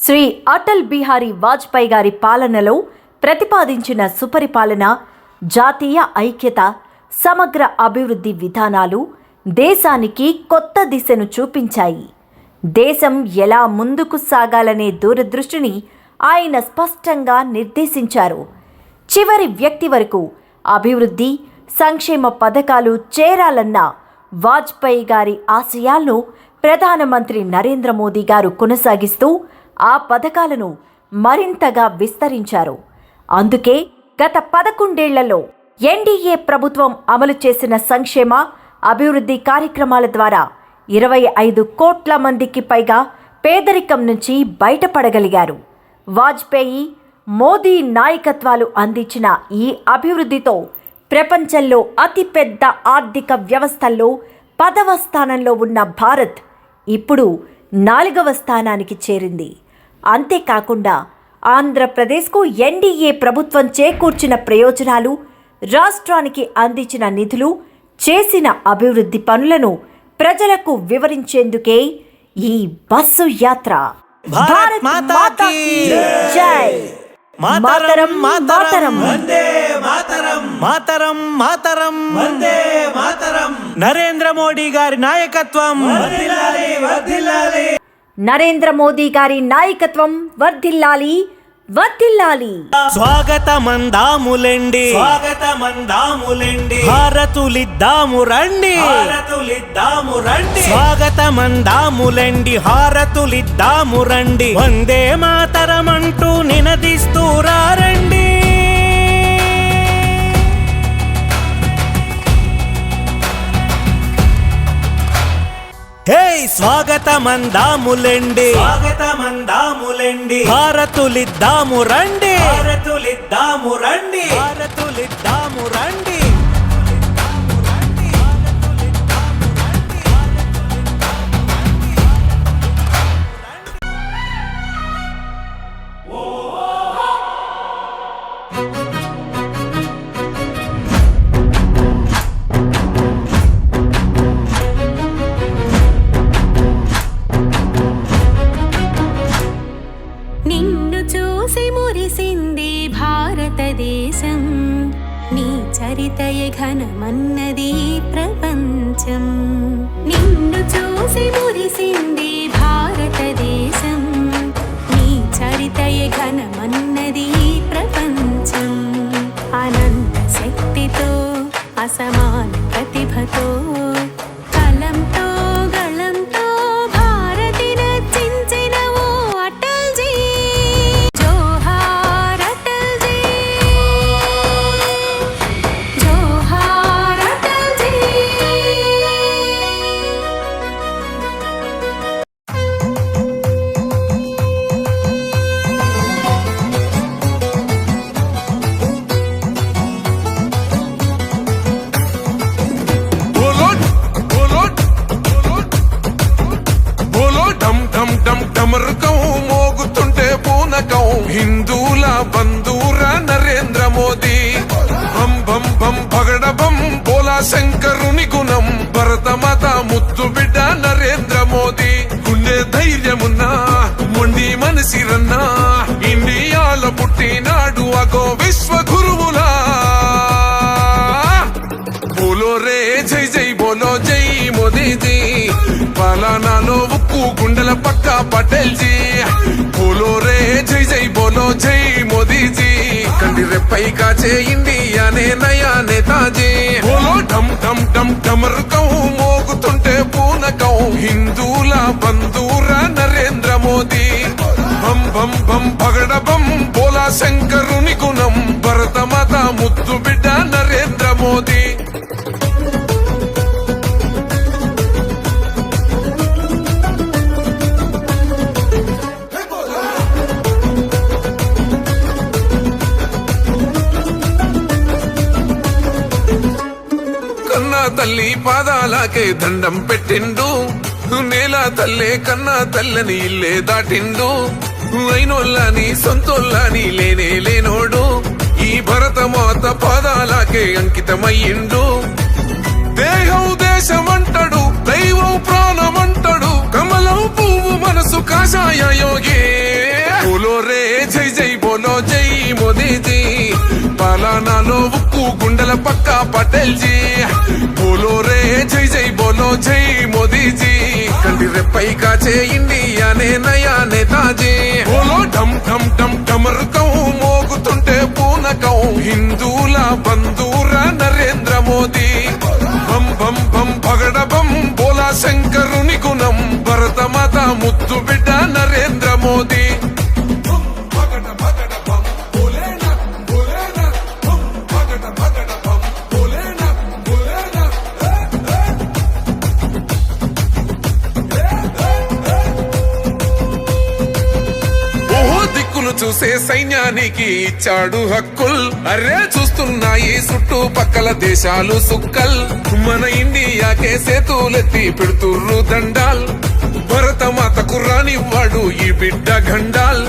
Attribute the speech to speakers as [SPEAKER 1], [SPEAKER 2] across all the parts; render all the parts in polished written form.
[SPEAKER 1] శ్రీ అటల్ బిహారీ వాజ్పేయి గారి పాలనలో ప్రతిపాదించిన సుపరిపాలన, జాతీయ ఐక్యత, సమగ్ర అభివృద్ధి విధానాలు దేశానికి కొత్త దిశను చూపించాయి. దేశం ఎలా ముందుకు సాగాలనే దూరదృష్టిని ఆయన స్పష్టంగా నిర్దేశించారు. చివరి వ్యక్తి వరకు అభివృద్ధి, సంక్షేమ పథకాలు చేరాలన్న వాజ్పేయి గారి ఆశయాలను ప్రధానమంత్రి నరేంద్ర మోదీ గారు కొనసాగిస్తూ ఆ పథకాలను మరింతగా విస్తరించారు. అందుకే గత 11 ఏళ్లలో ఎన్డీఏ ప్రభుత్వం అమలు చేసిన సంక్షేమ, అభివృద్ధి కార్యక్రమాల ద్వారా 25 కోట్ల మందికి పైగా పేదరికం నుంచి బయటపడగలిగారు. వాజ్పేయి, మోదీ నాయకత్వాలు అందించిన ఈ అభివృద్ధితో ప్రపంచంలో అతిపెద్ద ఆర్థిక వ్యవస్థల్లో 10వ స్థానంలో ఉన్న భారత్ ఇప్పుడు 4వ స్థానానికి చేరింది. అంతేకాకుండా ఆంధ్రప్రదేశ్కు ఎన్డీఏ ప్రభుత్వం చేకూర్చిన ప్రయోజనాలు, రాష్ట్రానికి అందించిన నిధులు, చేసిన అభివృద్ధి పనులను ప్రజలకు వివరించేందుకే ఈ బస్సు యాత్ర. భారత్ మాతా కీ జై. మాతరం మాతరం వందే మాతరం, మాతరం మాతరం వందే మాతరం.
[SPEAKER 2] నరేంద్ర మోడీ గారి నాయకత్వం
[SPEAKER 1] వర్ధిల్లాలి, వర్ధిల్లాలి. నరేంద్ర మోదీ గారి నాయకత్వం వర్ధిల్లాలి, వర్ధిల్లాలి.
[SPEAKER 2] స్వాగతమందాములెండి,
[SPEAKER 3] స్వాగతమందాములెండి.
[SPEAKER 2] హారతులిద్దాము రండి,
[SPEAKER 3] హారతులిద్దాము రండి.
[SPEAKER 2] స్వాగతమందాములెండి, హారతులిద్దాము రండి. వందే మాతరం అంటూ నినదిస్తూ రండి. హే స్వాగతమందాములెండి,
[SPEAKER 3] స్వాగతమందాములెండి.
[SPEAKER 2] హారతులిద్దాము రండి,
[SPEAKER 3] హారతులిద్దాము రండి.
[SPEAKER 2] హారతులిద్దాము రండి.
[SPEAKER 4] నిన్ను చూసి మురిసింది భారతదేశం, నీ చరితయే ఘనమన్నది ప్రపంచం. నిన్ను చూసి మురిసింది భారతదేశం, నీ చరితయే ఘనమన్నది ప్రపంచం. అనంత శక్తితో, అసమాన ప్రతిభతో, కలంతో గళంతో భారతి నర్చించిన ఓ అటల్జీ. జోహార్ అటల్జీ, జోహార్ అటల్జీ.
[SPEAKER 5] డమరుకం మోగుతుంటే పూనకం, హిందూల బంధూర నరేంద్ర మోదీ. బం బం బం పగడ బం బోలా శంకరుని గుణం, భరతమాత ముద్దు బిడ్డ నరేంద్ర మోదీ. గుండె ధైర్యమున్నా, మొండి మనసిరన్నా, ఇండియాలో పుట్టినాడు అగో విశ్వ గురువులా. బోలో రే జై జై బోలో జై మోదీజీ, పాలనాలో ఉక్కు గుండెల పక్క పటేల్ జీ. బోలో రే జై జై బోలో జై మోదీజీ, కండి రెప్పై కాచే ఇండియానే నయా నేతాజీ. బోలో ఢమ్ ఢమ్ ఢమ్ డమరుకం మోగుతుంటే పూనకం, హిందూల బంధూర నరేంద్ర మోదీ. బం బం బం పగడ బం బోలా శంకరుని గుణం, భరతమాత ముద్దు బిడ్డ నరేంద్ర మోదీ. తల్లి పాదాలకే దండం పెట్టిండు, నేల తల్లే కన్నా తల్లని ఇల్లే దాటిండు. అయినోళ్ళని సొంతోళ్ళని లేనే లేనోడు, ఈ భరతమాత పాదాలకే అంకితమయ్యిండు. దేహం దేశమంటడు, దైవం ప్రాణమంటడు, కమలం పువ్వు మనసు కాషాయ యోగే. పలానాలో ఉక్కు గుండెల పక్క పటేల్ జీ బోలో రే జై జై బోలో జై మోదీజీ కంటి రెప్పై కాచే ఇండియానే నయా నేతాజీ బోలో ఢమ్ ఢమ్ ఢమ్ ఢమరుకం మోగుతుంటే పూనకం హిందూల బంధూర నరేంద్ర మోదీ బం బం బం భగడ బం బోలా శంకరుని గుణం భరతమాత ముద్దు బిడ్డ నరేంద్ర మోదీ చూసే సైన్యానికి ఇచ్చాడు హక్కుల్ అరే చూస్తున్నాయి చుట్టుపక్కల దేశాలు సుక్కల్ మన ఇండియాకే సేతులెత్తి పెడుతుర్రు దండాల్ భరతమాతకు రానివ్వాడు ఈ బిడ్డ గండాల్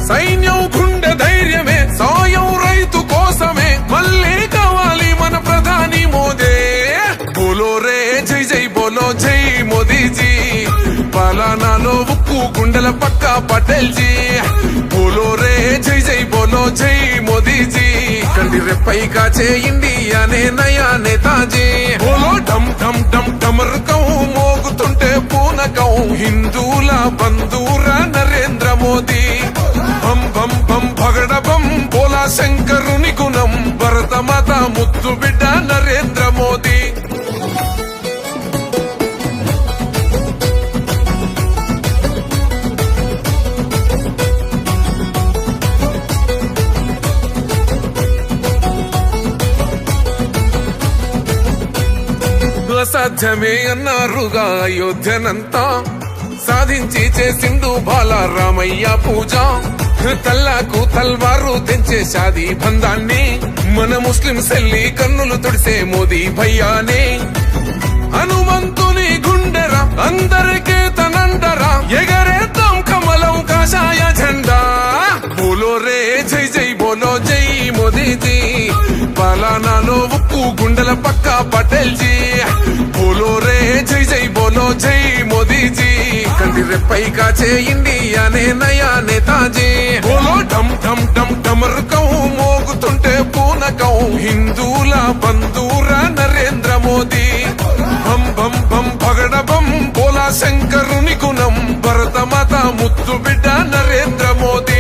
[SPEAKER 5] సైన్యం గుండె ధైర్యమే సాయం రైతు కోసమే మళ్ళీ కావాలి మన ప్రధాని మోదే బోలో రే జై జై బోలో జై మోదీజీ పలానాలో ఉక్కు గుండెల పక్క పటేల్ జీ బోలో రే జై జై బోలో జై మోదీజీ కంటి రెప్పై కాచే ఇండియానే నయా నేతాజీ బోలో ఢమ్ ఢమ్ ఢమ్ ఢమరుకం మోగుతుంటే పూనకం హిందూల బంధూర నరేంద్ర మోదీ బం బం బం భగడ బం బోలా శంకరుని గుణం భరతమాత ముద్దు బిడ్డ నరేంద్ర మోదీ అసాధ్యమే అన్నారుగా అయోధ్యనంతా సాధించి చేసిండు బాలరామయ్య పూజ తల్లాకు తల్వారు తెంచే షాదీ బంధాన్ని మన ముస్లిం సెల్లి కన్నులు తుడిసే మోదీ భయ్యానే హనుమంతుని గుండెరా అందరికీ తనండరా ఎగరేద్దాం కమలం కాషాయ జెండా బోలో రే జై జై బోలో జై మోదీజీ పలానాలో ఉక్కు గుండెల పక్క పటేల్ జీ బోలో రే జై జై బోలో జై మోదీజీ కంటి రెప్పై కాచే ఇండియానే నయా నేతాజీ బోలో ఢమ్ ఢమ్ ఢమ్ ఢమరుకం మోగుతుంటే పూనకం హిందూల బంధూర నరేంద్ర మోదీ బం బం బం భగడ బం బోలా శంకరుని గుణం భరతమాత ముద్దు బిడ్డ నరేంద్ర మోదీ